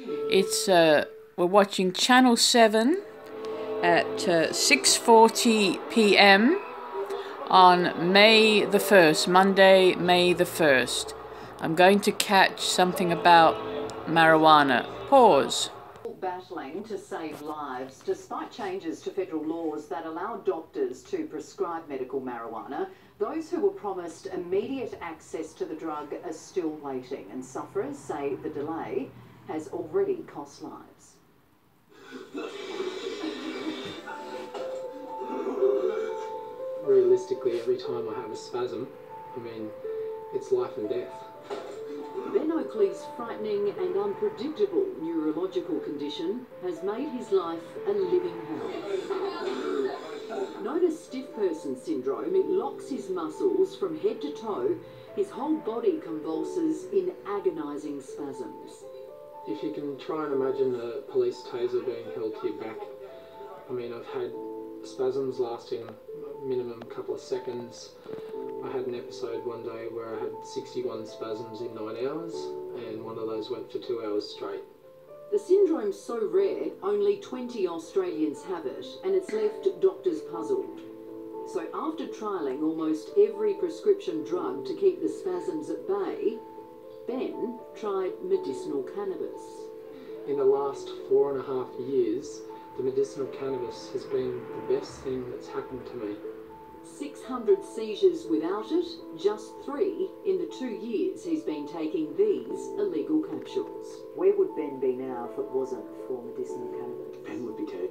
It's we're watching Channel 7 at 6:40 p.m. on May the 1st, Monday, May the 1st. I'm going to catch something about marijuana. Pause. Battling to save lives despite changes to federal laws that allow doctors to prescribe medical marijuana. Those who were promised immediate access to the drug are still waiting, and sufferers say the delay has already cost lives. Realistically, every time I have a spasm, it's life and death. Ben Oakley's frightening and unpredictable neurological condition has made his life a living hell. Known as stiff person syndrome, it locks his muscles from head to toe. His whole body convulses in agonising spasms. If you can try and imagine a police taser being held to your back, I've had spasms lasting minimum a couple of seconds. I had an episode one day where I had 61 spasms in 9 hours, and one of those went for 2 hours straight. The syndrome's so rare, only 20 Australians have it, and it's left doctors puzzled. So after trialling almost every prescription drug to keep the spasms at bay, Ben tried medicinal cannabis. In the last 4.5 years, the medicinal cannabis has been the best thing that's happened to me. 600 seizures without it, just 3 in the 2 years he's been taking these illegal capsules. Where would Ben be now if it wasn't for medicinal cannabis? Ben would be dead.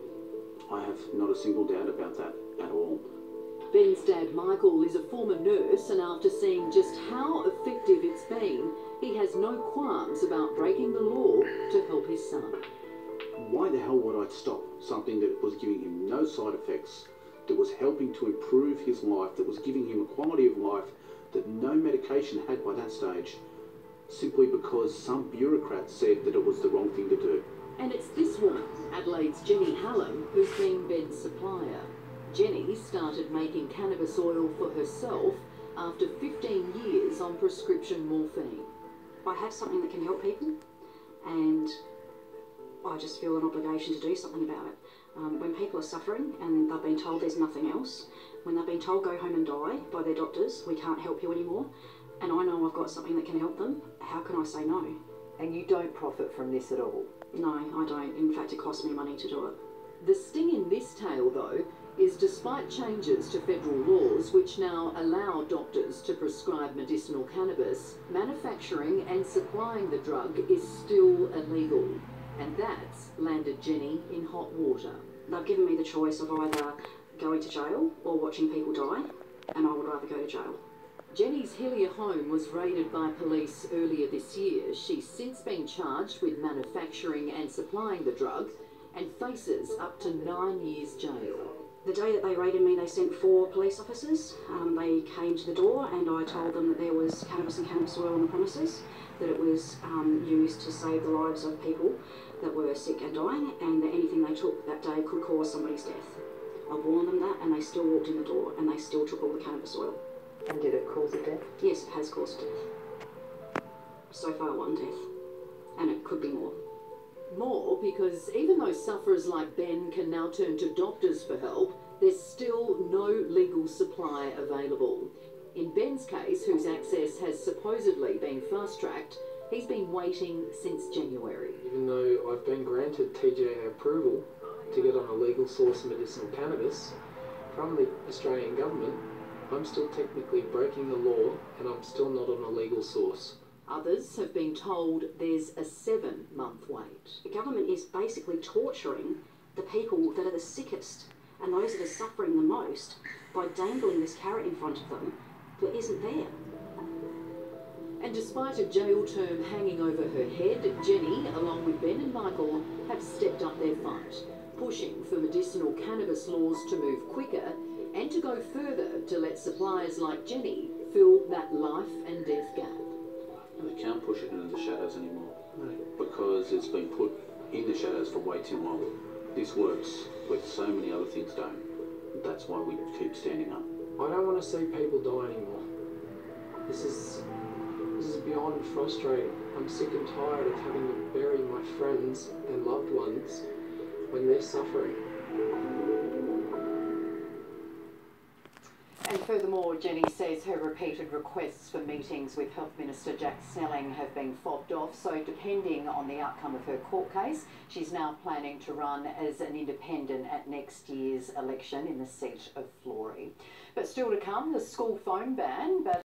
I have not a single doubt about that at all. Ben's dad, Michael, is a former nurse, and after seeing just how effective it's been, he has no qualms about breaking the law to help his son. Why the hell would I stop something that was giving him no side effects, that was helping to improve his life, that was giving him a quality of life that no medication had by that stage, simply because some bureaucrat said that it was the wrong thing to do? And it's this woman, Adelaide's Jenny Hallam, who's been Ben's supplier. Jenny started making cannabis oil for herself after 15 years on prescription morphine. I have something that can help people, and I just feel an obligation to do something about it. When people are suffering and they've been told there's nothing else, when they've been told go home and die by their doctors, we can't help you anymore, and I know I've got something that can help them, how can I say no? And you don't profit from this at all? No, I don't. In fact, it costs me money to do it. The sting in this tale, though, is despite changes to federal laws which now allow doctors to prescribe medicinal cannabis, manufacturing and supplying the drug is still illegal. And that's landed Jenny in hot water. They've given me the choice of either going to jail or watching people die, and I would rather go to jail. Jenny's Hillier home was raided by police earlier this year. She's since been charged with manufacturing and supplying the drug and faces up to 9 years jail. The day that they raided me, they sent 4 police officers. They came to the door and I told them that there was cannabis and cannabis oil on the premises, that it was used to save the lives of people that were sick and dying, and that anything they took that day could cause somebody's death. I warned them that, and they still walked in the door and they still took all the cannabis oil. And did it cause a death? Yes, it has caused death. So far 1 death, and it could be more. More because even though sufferers like Ben can now turn to doctors for help, there's still no legal supply available. In Ben's case, whose access has supposedly been fast-tracked, he's been waiting since January. Even though I've been granted TGA approval to get on a legal source of medicinal cannabis from the Australian government, I'm still technically breaking the law and I'm still not on a legal source. Others have been told there's a 7-month wait. The government is basically torturing the people that are the sickest and those that are suffering the most by dangling this carrot in front of them that isn't there. And despite a jail term hanging over her head, Jenny, along with Ben and Michael, have stepped up their fight, pushing for medicinal cannabis laws to move quicker and to go further to let suppliers like Jenny fill that life and death gap. They can't push it into the shadows anymore, because it's been put in the shadows for way too long. This works where so many other things don't. That's why we keep standing up. I don't want to see people die anymore. This is beyond frustrating. I'm sick and tired of having to bury my friends and loved ones when they're suffering. And furthermore, Jenny says her repeated requests for meetings with Health Minister Jack Snelling have been fobbed off. So depending on the outcome of her court case, she's now planning to run as an independent at next year's election in the seat of Florey. But still to come, the school phone ban.